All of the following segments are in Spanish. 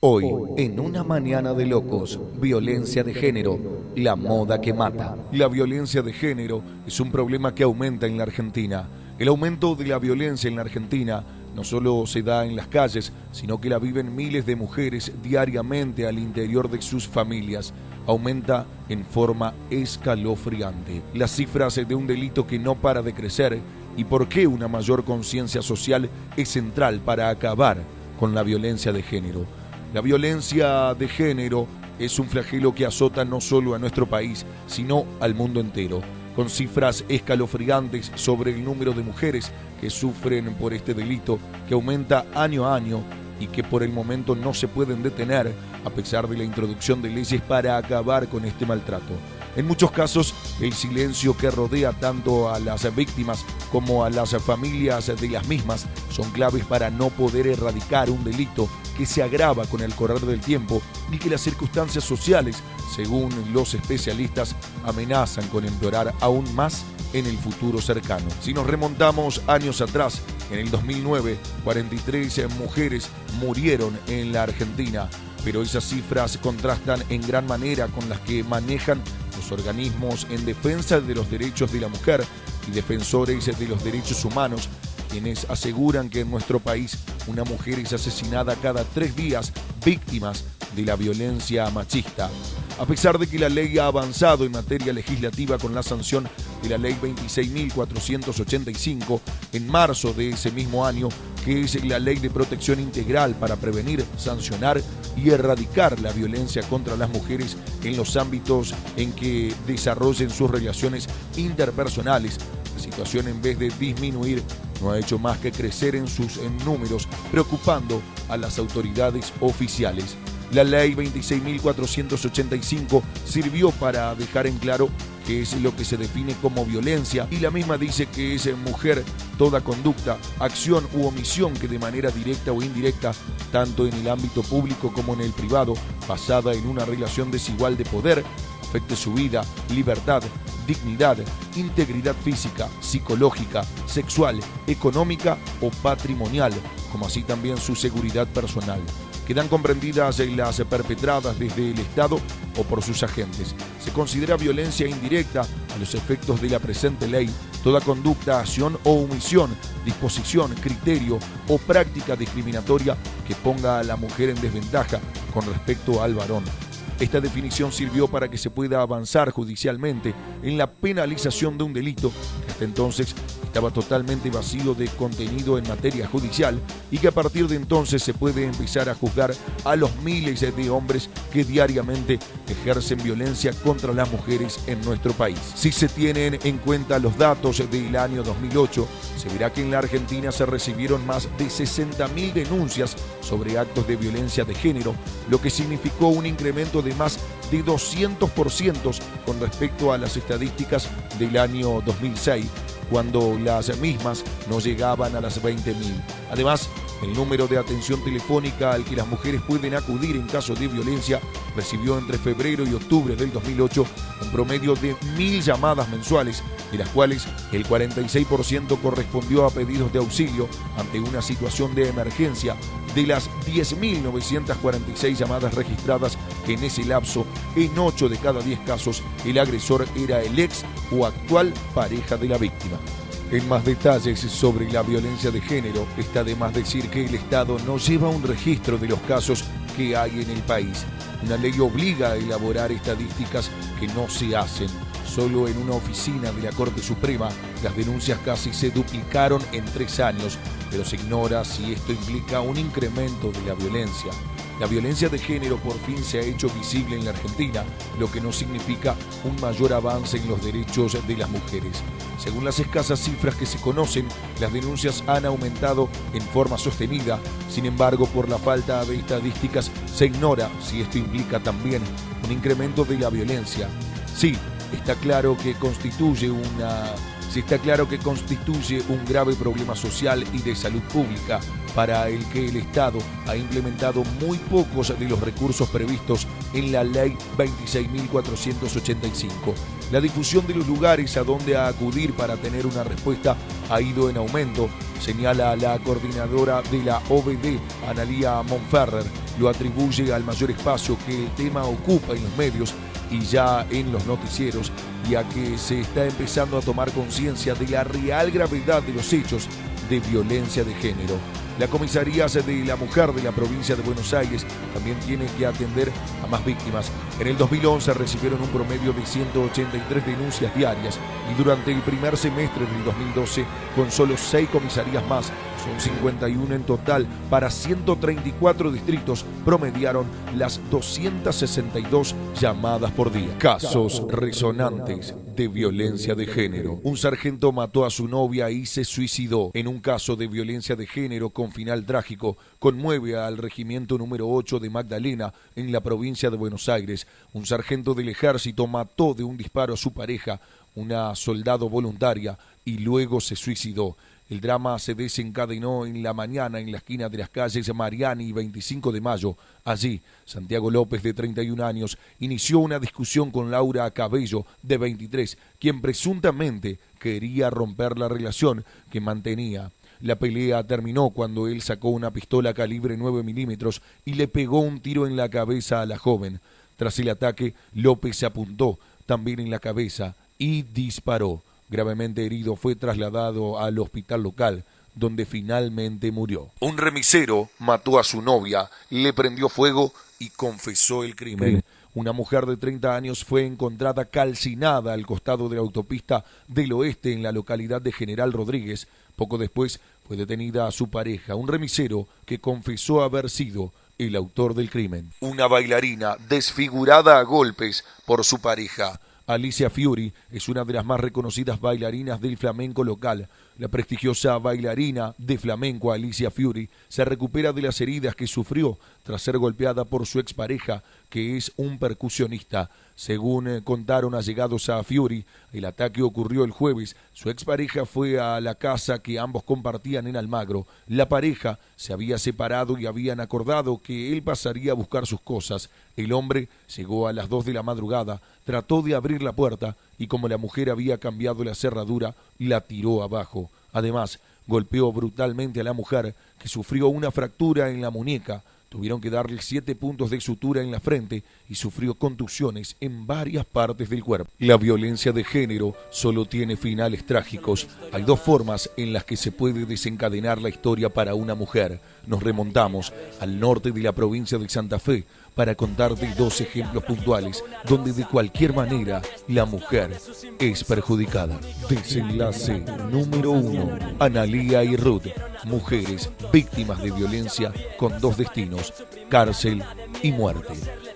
Hoy, en una mañana de locos, violencia de género, la moda que mata. La violencia de género es un problema que aumenta en la Argentina. El aumento de la violencia en la Argentina no solo se da en las calles, sino que la viven miles de mujeres diariamente al interior de sus familias. Aumenta en forma escalofriante. Las cifras de un delito que no para de crecer y por qué una mayor conciencia social es central para acabar con la violencia de género. La violencia de género es un flagelo que azota no solo a nuestro país, sino al mundo entero, con cifras escalofriantes sobre el número de mujeres que sufren por este delito, que aumenta año a año y que por el momento no se pueden detener a pesar de la introducción de leyes para acabar con este maltrato. En muchos casos, el silencio que rodea tanto a las víctimas como a las familias de las mismas son claves para no poder erradicar un delito que se agrava con el correr del tiempo y que las circunstancias sociales, según los especialistas, amenazan con empeorar aún más en el futuro cercano. Si nos remontamos años atrás, en el 2009, 43 mujeres murieron en la Argentina, pero esas cifras contrastan en gran manera con las que manejan los organismos en defensa de los derechos de la mujer y defensores de los derechos humanos, quienes aseguran que en nuestro país una mujer es asesinada cada 3 días, víctimas de la violencia machista. A pesar de que la ley ha avanzado en materia legislativa con la sanción de la ley 26.485 en marzo de ese mismo año, que es la Ley de Protección Integral para prevenir, sancionar y erradicar la violencia contra las mujeres en los ámbitos en que desarrollen sus relaciones interpersonales, la situación, en vez de disminuir, no ha hecho más que crecer en sus números, preocupando a las autoridades oficiales. La ley 26.485 sirvió para dejar en claro qué es lo que se define como violencia, y la misma dice que es mujer toda conducta, acción u omisión que de manera directa o indirecta, tanto en el ámbito público como en el privado, basada en una relación desigual de poder, afecte su vida, libertad, dignidad, integridad física, psicológica, sexual, económica o patrimonial, como así también su seguridad personal. Quedan comprendidas las perpetradas desde el Estado o por sus agentes. Se considera violencia indirecta, a los efectos de la presente ley, toda conducta, acción o omisión, disposición, criterio o práctica discriminatoria que ponga a la mujer en desventaja con respecto al varón. Esta definición sirvió para que se pueda avanzar judicialmente en la penalización de un delito que hasta entonces estaba totalmente vacío de contenido en materia judicial, y que a partir de entonces se puede empezar a juzgar a los miles de hombres que diariamente ejercen violencia contra las mujeres en nuestro país. Si se tienen en cuenta los datos del año 2008, se verá que en la Argentina se recibieron más de 60.000 denuncias sobre actos de violencia de género, lo que significó un incremento de más de 200% con respecto a las estadísticas del año 2006, cuando las mismas no llegaban a las 20.000. Además, el número de atención telefónica al que las mujeres pueden acudir en caso de violencia recibió entre febrero y octubre del 2008 un promedio de 1.000 llamadas mensuales, de las cuales el 46% correspondió a pedidos de auxilio ante una situación de emergencia. De las 10.946 llamadas registradas en ese lapso, en 8 de cada 10 casos el agresor era el ex o actual pareja de la víctima. En más detalles sobre la violencia de género, está de más decir que el Estado no lleva un registro de los casos que hay en el país. Una ley obliga a elaborar estadísticas que no se hacen. Solo en una oficina de la Corte Suprema las denuncias casi se duplicaron en 3 años, pero se ignora si esto implica un incremento de la violencia. La violencia de género por fin se ha hecho visible en la Argentina, lo que no significa un mayor avance en los derechos de las mujeres. Según las escasas cifras que se conocen, las denuncias han aumentado en forma sostenida. Sin embargo, por la falta de estadísticas, se ignora si esto implica también un incremento de la violencia. Sí, está claro que constituye un grave problema social y de salud pública, para el que el Estado ha implementado muy pocos de los recursos previstos en la Ley 26.485. La difusión de los lugares a donde acudir para tener una respuesta ha ido en aumento, señala la coordinadora de la OBD, Analía Monferrer. lo atribuye al mayor espacio que el tema ocupa en los medios y ya en los noticieros, y a que se está empezando a tomar conciencia de la real gravedad de los hechos de violencia de género. La comisaría de la mujer de la provincia de Buenos Aires también tiene que atender a más víctimas. En el 2011 recibieron un promedio de 183 denuncias diarias y durante el primer semestre del 2012, con solo 6 comisarías más, son 51 en total, para 134 distritos, promediaron las 262 llamadas por día. Casos resonantes de violencia de género. Un sargento mató a su novia y se suicidó. En un caso de violencia de género con final trágico, conmueve al regimiento número 8 de Magdalena, en la provincia de Buenos Aires. Un sargento del ejército mató de un disparo a su pareja, una soldado voluntaria, y luego se suicidó. El drama se desencadenó en la mañana en la esquina de las calles Mariani y 25 de Mayo. Allí, Santiago López, de 31 años, inició una discusión con Laura Cabello, de 23, quien presuntamente quería romper la relación que mantenía. La pelea terminó cuando él sacó una pistola calibre 9 milímetros y le pegó un tiro en la cabeza a la joven. Tras el ataque, López se apuntó también en la cabeza y disparó. Gravemente herido, fue trasladado al hospital local, donde finalmente murió. Un remisero mató a su novia, le prendió fuego y confesó el crimen. Una mujer de 30 años fue encontrada calcinada al costado de la autopista del Oeste en la localidad de General Rodríguez. Poco después fue detenida a su pareja, un remisero que confesó haber sido el autor del crimen. Una bailarina desfigurada a golpes por su pareja. Alicia Fiori es una de las más reconocidas bailarinas del flamenco local. La prestigiosa bailarina de flamenco Alicia Fiori se recupera de las heridas que sufrió tras ser golpeada por su expareja, que es un percusionista. Según contaron allegados a Fiori, el ataque ocurrió el jueves. Su expareja fue a la casa que ambos compartían en Almagro. La pareja se había separado y habían acordado que él pasaría a buscar sus cosas. El hombre llegó a las 2 de la madrugada, trató de abrir la puerta y, como la mujer había cambiado la cerradura, la tiró abajo. Además, golpeó brutalmente a la mujer, que sufrió una fractura en la muñeca. Tuvieron que darle 7 puntos de sutura en la frente y sufrió contusiones en varias partes del cuerpo. La violencia de género solo tiene finales trágicos. Hay 2 formas en las que se puede desencadenar la historia para una mujer. Nos remontamos al norte de la provincia de Santa Fe para contar de 2 ejemplos puntuales donde de cualquier manera la mujer es perjudicada. Desenlace número 1. Analía y Ruth, mujeres víctimas de violencia con 2 destinos, cárcel y muerte.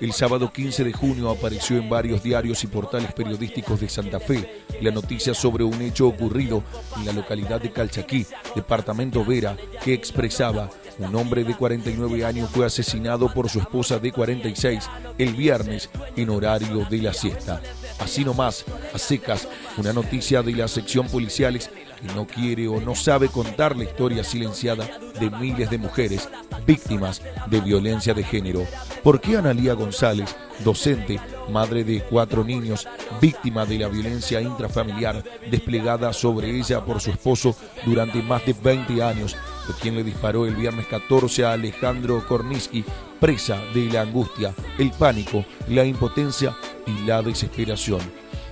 El sábado 15 de junio apareció en varios diarios y portales periodísticos de Santa Fe la noticia sobre un hecho ocurrido en la localidad de Calchaquí, departamento Vera, que expresaba: un hombre de 49 años fue asesinado por su esposa de 46 el viernes en horario de la siesta. Así nomás, a secas, una noticia de la sección policiales que no quiere o no sabe contar la historia silenciada de miles de mujeres víctimas de violencia de género. ¿Por qué Analía González, docente, madre de 4 niños, víctima de la violencia intrafamiliar desplegada sobre ella por su esposo durante más de 20 años, fue quien le disparó el viernes 14 a Alejandro Korniski, presa de la angustia, el pánico, la impotencia y la desesperación?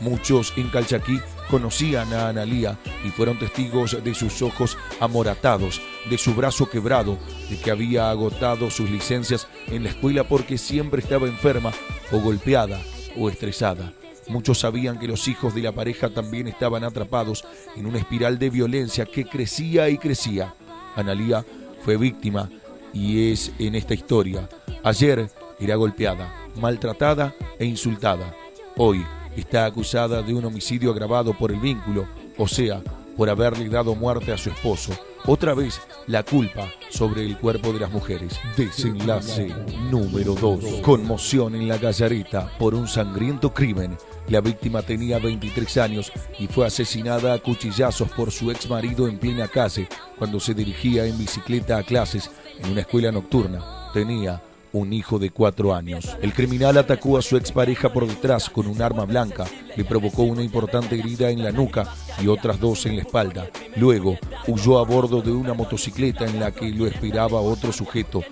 Muchos en Calchaquí conocían a Analía y fueron testigos de sus ojos amoratados, de su brazo quebrado, de que había agotado sus licencias en la escuela porque siempre estaba enferma o golpeada o estresada. Muchos sabían que los hijos de la pareja también estaban atrapados en una espiral de violencia que crecía y crecía. Analía fue víctima y es en esta historia. Ayer era golpeada, maltratada e insultada. Hoy está acusada de un homicidio agravado por el vínculo, o sea, por haberle dado muerte a su esposo. Otra vez la culpa sobre el cuerpo de las mujeres. Desenlace número 2. Conmoción en La Gallareta por un sangriento crimen. La víctima tenía 23 años y fue asesinada a cuchillazos por su ex marido en plena calle cuando se dirigía en bicicleta a clases en una escuela nocturna. Tenía un hijo de 4 años. El criminal atacó a su expareja por detrás con un arma blanca, le provocó una importante herida en la nuca y otras 2 en la espalda. Luego huyó a bordo de una motocicleta en la que lo esperaba otro sujeto.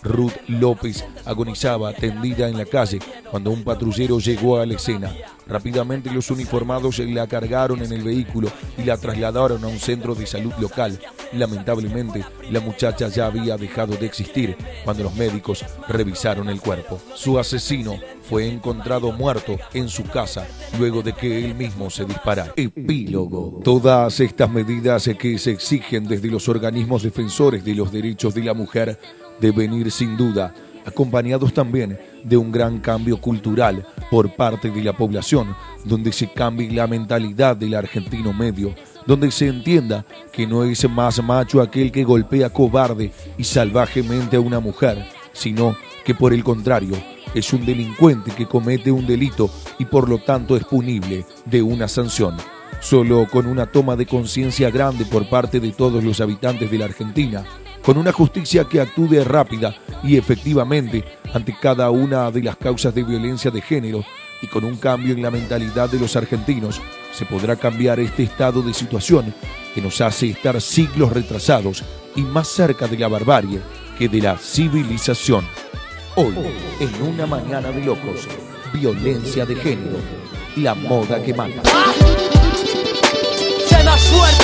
Ruth López agonizaba tendida en la calle cuando un patrullero llegó a la escena. Rápidamente los uniformados la cargaron en el vehículo y la trasladaron a un centro de salud local. Lamentablemente, la muchacha ya había dejado de existir cuando los médicos revisaron el cuerpo. Su asesino fue encontrado muerto en su casa luego de que él mismo se disparara. Epílogo. Todas estas medidas que se exigen desde los organismos defensores de los derechos de la mujer deben ir sin duda acompañados también de un gran cambio cultural por parte de la población, donde se cambie la mentalidad del argentino medio, donde se entienda que no es más macho aquel que golpea cobarde y salvajemente a una mujer, sino que por el contrario es un delincuente que comete un delito y por lo tanto es punible de una sanción. Solo con una toma de conciencia grande por parte de todos los habitantes de la Argentina, con una justicia que actúe rápida y efectivamente ante cada una de las causas de violencia de género y con un cambio en la mentalidad de los argentinos, se podrá cambiar este estado de situación que nos hace estar siglos retrasados y más cerca de la barbarie que de la civilización. Hoy, en Una Mañana de Locos, violencia de género, la moda que mata. Suerte.